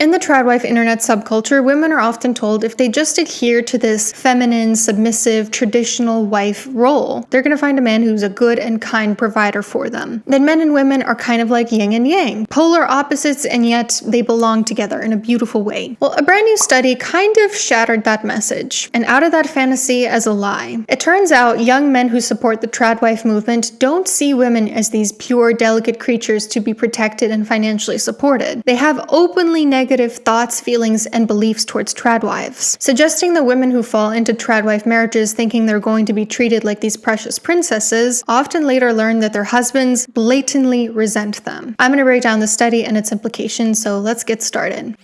In the Tradwife internet subculture, women are often told if they just adhere to this feminine, submissive, traditional wife role, they're going to find a man who's a good and kind provider for them. That men and women are kind of like yin and yang, polar opposites, and yet they belong together in a beautiful way. Well, a brand new study kind of shattered that message and outed that fantasy as a lie. It turns out young men who support the Tradwife movement don't see women as these pure, delicate creatures to be protected and financially supported. They have openly negative thoughts, feelings, and beliefs towards Tradwives, suggesting that women who fall into Tradwife marriages thinking they're going to be treated like these precious princesses often later learn that their husbands blatantly resent them. I'm going to break down the study and its implications, so let's get started.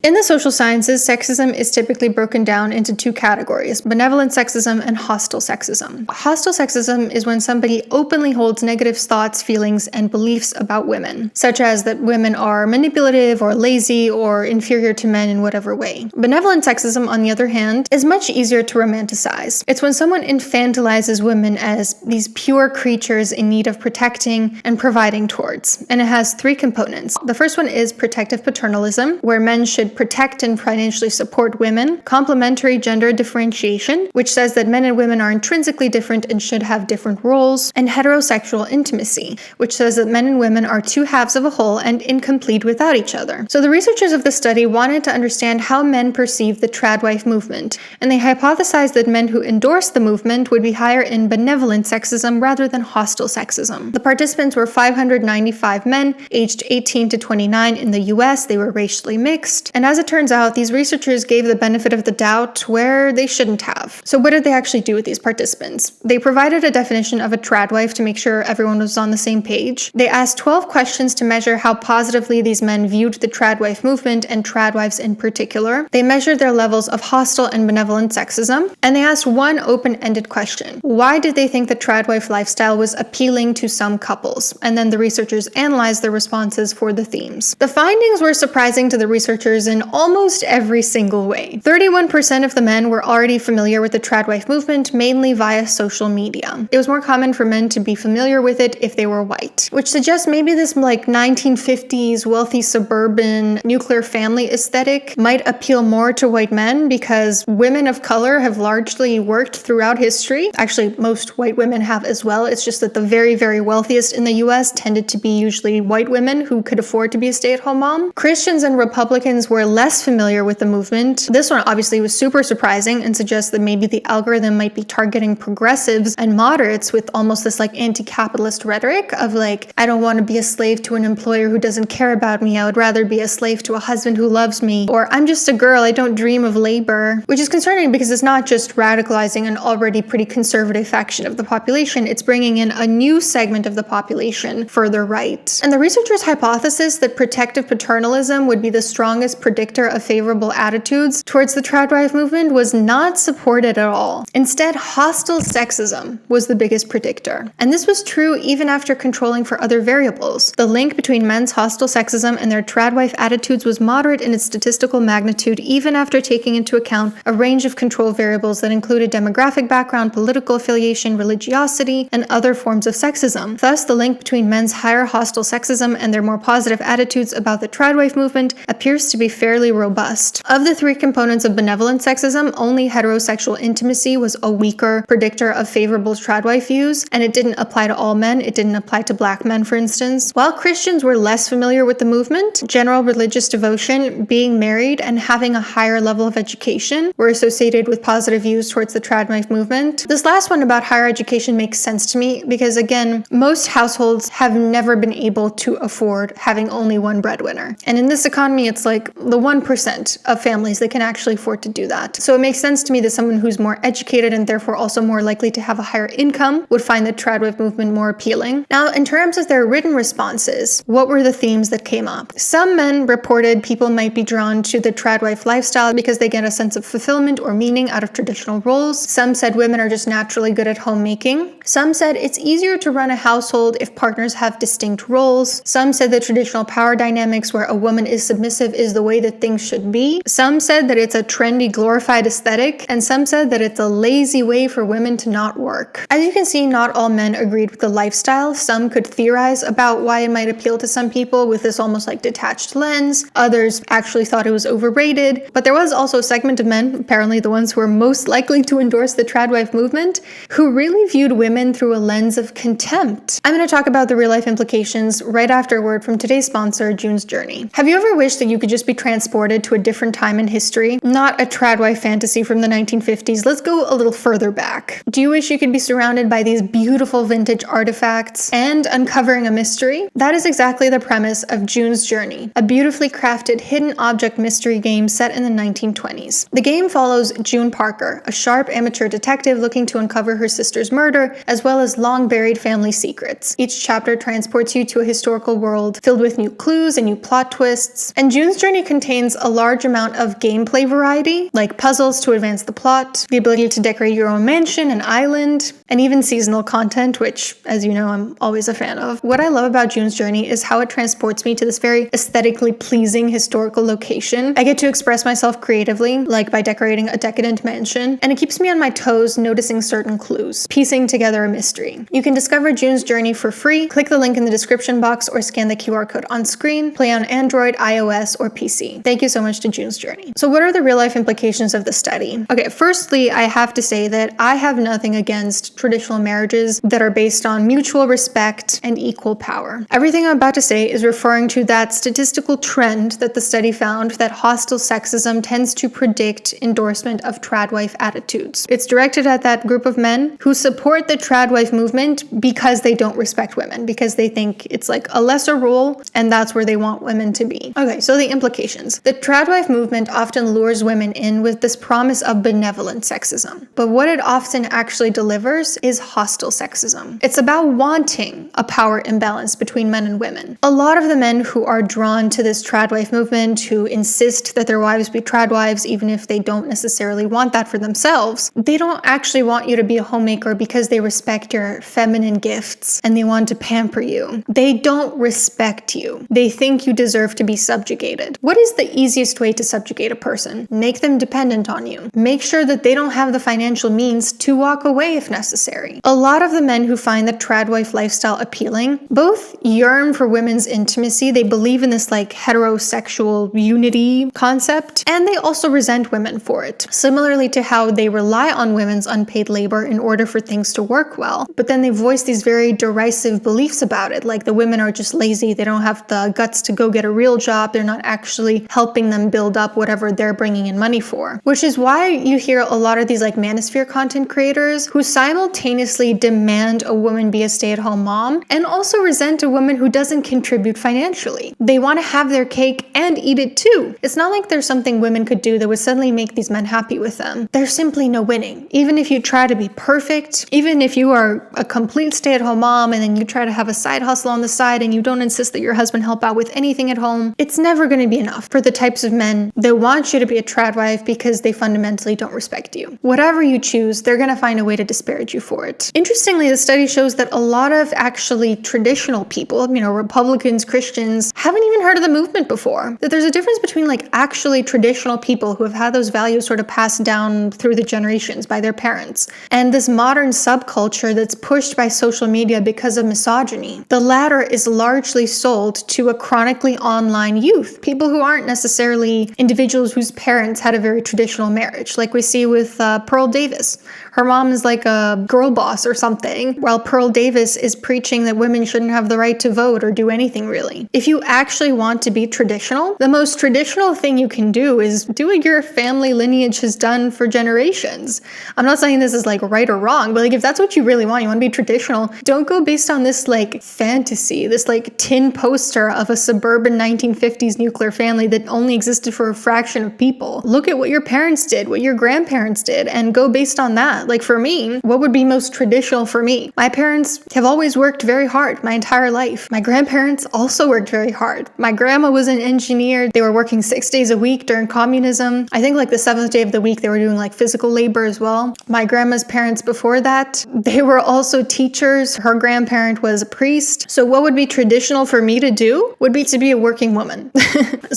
In the social sciences, sexism is typically broken down into two categories: benevolent sexism and hostile sexism. Hostile sexism is when somebody openly holds negative thoughts, feelings, and beliefs about women, such as that women are manipulative or lazy or inferior to men in whatever way. Benevolent sexism, on the other hand, is much easier to romanticize. It's when someone infantilizes women as these pure creatures in need of protecting and providing towards. And it has three components. The first one is protective paternalism, where men should protect and financially support women. Complementary gender differentiation, which says that men and women are intrinsically different and should have different roles. And heterosexual intimacy, which says that men and women are two halves of a whole and incomplete without each other. So the researchers of the study wanted to understand how men perceive the Tradwife movement, and they hypothesized that men who endorsed the movement would be higher in benevolent sexism rather than hostile sexism. The participants were 595 men, aged 18 to 29 in the US. They were racially mixed. And as it turns out, these researchers gave the benefit of the doubt where they shouldn't have. So what did they actually do with these participants? They provided a definition of a Tradwife to make sure everyone was on the same page. They asked 12 questions to measure how positively these men viewed the Tradwife movement and Tradwives in particular. They measured their levels of hostile and benevolent sexism, and they asked one open-ended question: why did they think the Tradwife lifestyle was appealing to some couples? And then the researchers analyzed their responses for the themes. The findings were surprising to the researchers in almost every single way. 31% of the men were already familiar with the Tradwife movement, mainly via social media. It was more common for men to be familiar with it if they were white, which suggests maybe this 1950s wealthy suburban nuclear family aesthetic might appeal more to white men because women of color have largely worked throughout history. Actually, most white women have as well. It's just that the very, very wealthiest in the US tended to be usually white women who could afford to be a stay-at-home mom. Christians and Republicans were less familiar with the movement. This one obviously was super surprising and suggests that maybe the algorithm might be targeting progressives and moderates with almost this anti-capitalist rhetoric of I don't want to be a slave to an employer who doesn't care about me. I would rather be a slave to a husband who loves me. Or I'm just a girl. I don't dream of labor. Which is concerning because it's not just radicalizing an already pretty conservative faction of the population. It's bringing in a new segment of the population further right. And the researchers' hypothesis that protective paternalism would be the strongest predictor of favorable attitudes towards the Tradwife movement was not supported at all. Instead, hostile sexism was the biggest predictor. And this was true even after controlling for other variables. The link between men's hostile sexism and their Tradwife attitudes was moderate in its statistical magnitude even after taking into account a range of control variables that included demographic background, political affiliation, religiosity, and other forms of sexism. Thus, the link between men's higher hostile sexism and their more positive attitudes about the Tradwife movement appears to be fairly robust. Of the three components of benevolent sexism, only heterosexual intimacy was a weaker predictor of favorable Tradwife views, and it didn't apply to all men. It didn't apply to black men, for instance. While Christians were less familiar with the movement, general religious devotion, being married, and having a higher level of education were associated with positive views towards the Tradwife movement. This last one about higher education makes sense to me because, again, most households have never been able to afford having only one breadwinner. And in this economy, it's the 1% of families that can actually afford to do that. So it makes sense to me that someone who's more educated and therefore also more likely to have a higher income would find the Tradwife movement more appealing. Now, in terms of their written responses, what were the themes that came up? Some men reported people might be drawn to the Tradwife lifestyle because they get a sense of fulfillment or meaning out of traditional roles. Some said women are just naturally good at homemaking. Some said it's easier to run a household if partners have distinct roles. Some said the traditional power dynamics where a woman is submissive is the way way that things should be. Some said that it's a trendy, glorified aesthetic, and some said that it's a lazy way for women to not work. As you can see, not all men agreed with the lifestyle. Some could theorize about why it might appeal to some people with this almost like detached lens. Others actually thought it was overrated. But there was also a segment of men, apparently the ones who were most likely to endorse the Tradwife movement, who really viewed women through a lens of contempt. I'm going to talk about the real-life implications right after a word from today's sponsor, June's Journey. Have you ever wished that you could just be transported to a different time in history? Not a Tradwife fantasy from the 1950s. Let's go a little further back. Do you wish you could be surrounded by these beautiful vintage artifacts and uncovering a mystery? That is exactly the premise of June's Journey, a beautifully crafted hidden object mystery game set in the 1920s. The game follows June Parker, a sharp amateur detective looking to uncover her sister's murder, as well as long-buried family secrets. Each chapter transports you to a historical world filled with new clues and new plot twists, and June's Journey contains a large amount of gameplay variety, like puzzles to advance the plot, the ability to decorate your own mansion and island, and even seasonal content, which, as you know, I'm always a fan of. What I love about June's Journey is how it transports me to this very aesthetically pleasing historical location. I get to express myself creatively, like by decorating a decadent mansion, and it keeps me on my toes noticing certain clues, piecing together a mystery. You can discover June's Journey for free. Click the link in the description box or scan the QR code on screen. Play on Android, iOS, or PC. Thank you so much to June's Journey. So what are the real-life implications of the study? Okay, firstly, I have to say that I have nothing against traditional marriages that are based on mutual respect and equal power. Everything I'm about to say is referring to that statistical trend that the study found that hostile sexism tends to predict endorsement of Tradwife attitudes. It's directed at that group of men who support the Tradwife movement because they don't respect women, because they think it's like a lesser role and that's where they want women to be. Okay, so the implications. The Tradwife movement often lures women in with this promise of benevolent sexism, but what it often actually delivers is hostile sexism. It's about wanting a power imbalance between men and women. A lot of the men who are drawn to this Tradwife movement, who insist that their wives be Tradwives even if they don't necessarily want that for themselves, they don't actually want you to be a homemaker because they respect your feminine gifts and they want to pamper you. They don't respect you. They think you deserve to be subjugated. What is the easiest way to subjugate a person? Make them dependent on you. Make sure that they don't have the financial means to walk away if necessary. A lot of the men who find the Tradwife lifestyle appealing both yearn for women's intimacy, they believe in this like heterosexual unity concept, and they also resent women for it. Similarly to how they rely on women's unpaid labor in order for things to work well, but then they voice these very derisive beliefs about it, like the women are just lazy, they don't have the guts to go get a real job, they're not actually helping them build up whatever they're bringing in money for. Which is why you hear a lot of these like manosphere content creators who simultaneously demand a woman be a stay-at-home mom and also resent a woman who doesn't contribute financially. They want to have their cake and eat it too. It's not like there's something women could do that would suddenly make these men happy with them. There's simply no winning. Even if you try to be perfect, even if you are a complete stay-at-home mom and then you try to have a side hustle on the side and you don't insist that your husband help out with anything at home, it's never going to be enough for the types of men that want you to be a Tradwife because they fundamentally don't respect you. Whatever you choose, they're going to find a way to disparage you for it. Interestingly, the study shows that a lot of actually traditional people, Republicans, Christians, haven't even heard of the movement before. That there's a difference between like actually traditional people who have had those values sort of passed down through the generations by their parents, and this modern subculture that's pushed by social media because of misogyny. The latter is largely sold to a chronically online youth, people who aren't necessarily individuals whose parents had a very traditional marriage, like we see with Pearl Davis. Her mom is like a girl boss or something, while Pearl Davis is preaching that women shouldn't have the right to vote or do anything really. If you actually want to be traditional, the most traditional thing you can do is do what your family lineage has done for generations. I'm not saying this is like right or wrong, but like if that's what you really want to be traditional, don't go based on this like fantasy, this like tin poster of a suburban 1950s nuclear family that only existed for a fraction of people. Look at what your parents did, what your grandparents did, and go based on that. Like for me, what would be most traditional for me? My parents have always worked very hard my entire life. My grandparents also worked very hard. My grandma was an engineer. They were working 6 days a week during communism. I think like the 7th day of the week, they were doing like physical labor as well. My grandma's parents before that, they were also teachers. Her grandparent was a priest. So what would be traditional for me to do would be to be a working woman.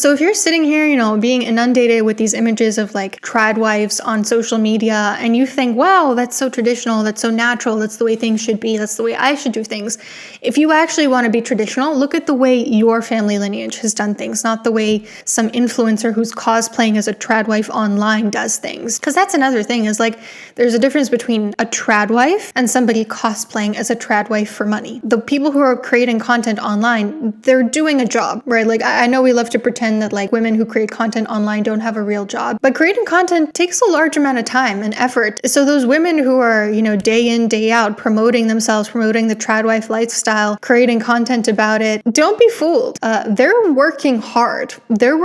So if you're sitting here, being inundated with these images of like Tradwives on social media, and you think, wow, that's so traditional, that's so natural, that's the way things should be, that's the way I should do things. If you actually want to be traditional, look at the way your family lineage has done things, not the way some influencer who's cosplaying as a Tradwife online does things. Because that's another thing, is like there's a difference between a Tradwife and somebody cosplaying as a Tradwife for money. The people who are creating content online, they're doing a job, right? Like I know we love to pretend that like women who create content online don't have a real job, but creating content takes a large amount of time and effort. So those women who are, day in, day out promoting themselves, promoting the Tradwife lifestyle, creating content about it, don't be fooled. They're working hard. They're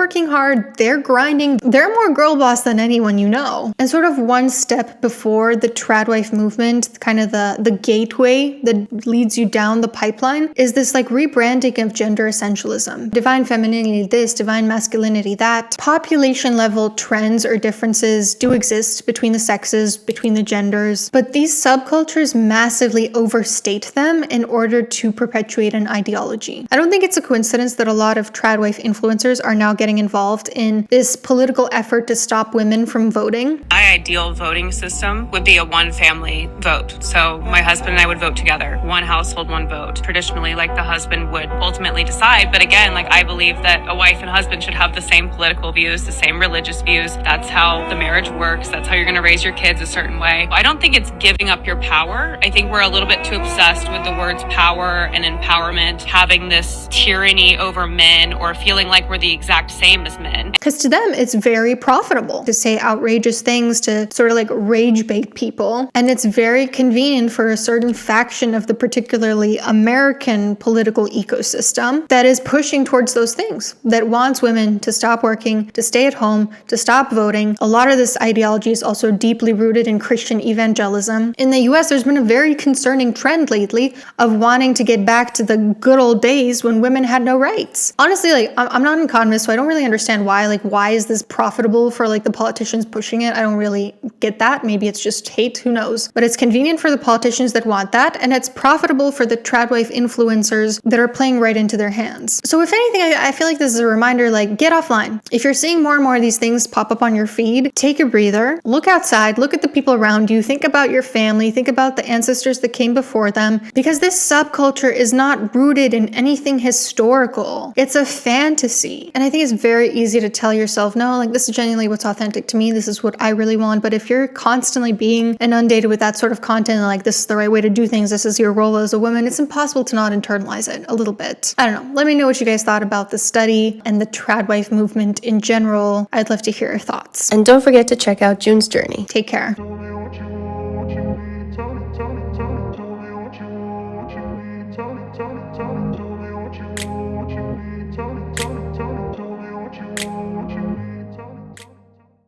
grinding. They're more girl boss than anyone you know. And sort of one step before the Tradwife movement, kind of the gateway that leads you down the pipeline, is this like rebranding of gender essentialism. Divine femininity this, divine masculinity that. Population level trends or differences do exist between the sexes, between the genders, but these subcultures massively overstate them in order to perpetuate an ideology. I don't think it's a coincidence that a lot of Tradwife influencers are now getting involved in this political effort to stop women from voting. My ideal voting system would be a one family vote. So my husband and I would vote together. One household, one vote. Traditionally, like the husband would ultimately decide. But again, like I believe that a wife and husband should have the same political views, the same religious views. That's how the marriage works. That's how you're going to raise your kids a certain way. I don't think it's giving up your power. I think we're a little bit too obsessed with the words power and empowerment, having this tyranny over men or feeling like we're the exact same as men. Because to them, it's very profitable to say outrageous things, to sort of like rage bait people. And it's very convenient for a certain faction of the particularly American political ecosystem that is pushing towards those things, that wants women to stop working, to stay at home, to stop voting. A lot of this ideology is also deeply rooted in Christian evangelism. In the US, there's been a very concerning trend lately of wanting to get back to the good old days when women had no rights. Honestly, like I'm not an economist, so I don't really understand why. Like, why is this profitable for like the politicians pushing it? I don't really get that. Maybe it's just hate, who knows? But it's convenient for the politicians that want that, and it's profitable for the Tradwife influencers that are playing right into their hands. So if anything, I feel like this is a reminder, like, get offline. If you're seeing more and more of these things pop up on your feed, take a breather, look outside, look at the people around you, think about your family, think about the ancestors that came before them, because this subculture is not rooted in anything historical. It's a fantasy. And I think it's very easy to tell yourself, no, like this is genuinely what's authentic to me, this is what I really want. But if you're constantly being inundated with that sort of content, like this is the right way to do things, this is your role as a woman, it's impossible to not internalize it a little bit. I don't know. Let me know what you guys thought about the study and the Tradwife movement in general. I'd love to hear your thoughts. And don't forget to check out June's journey. Take care. Tell me.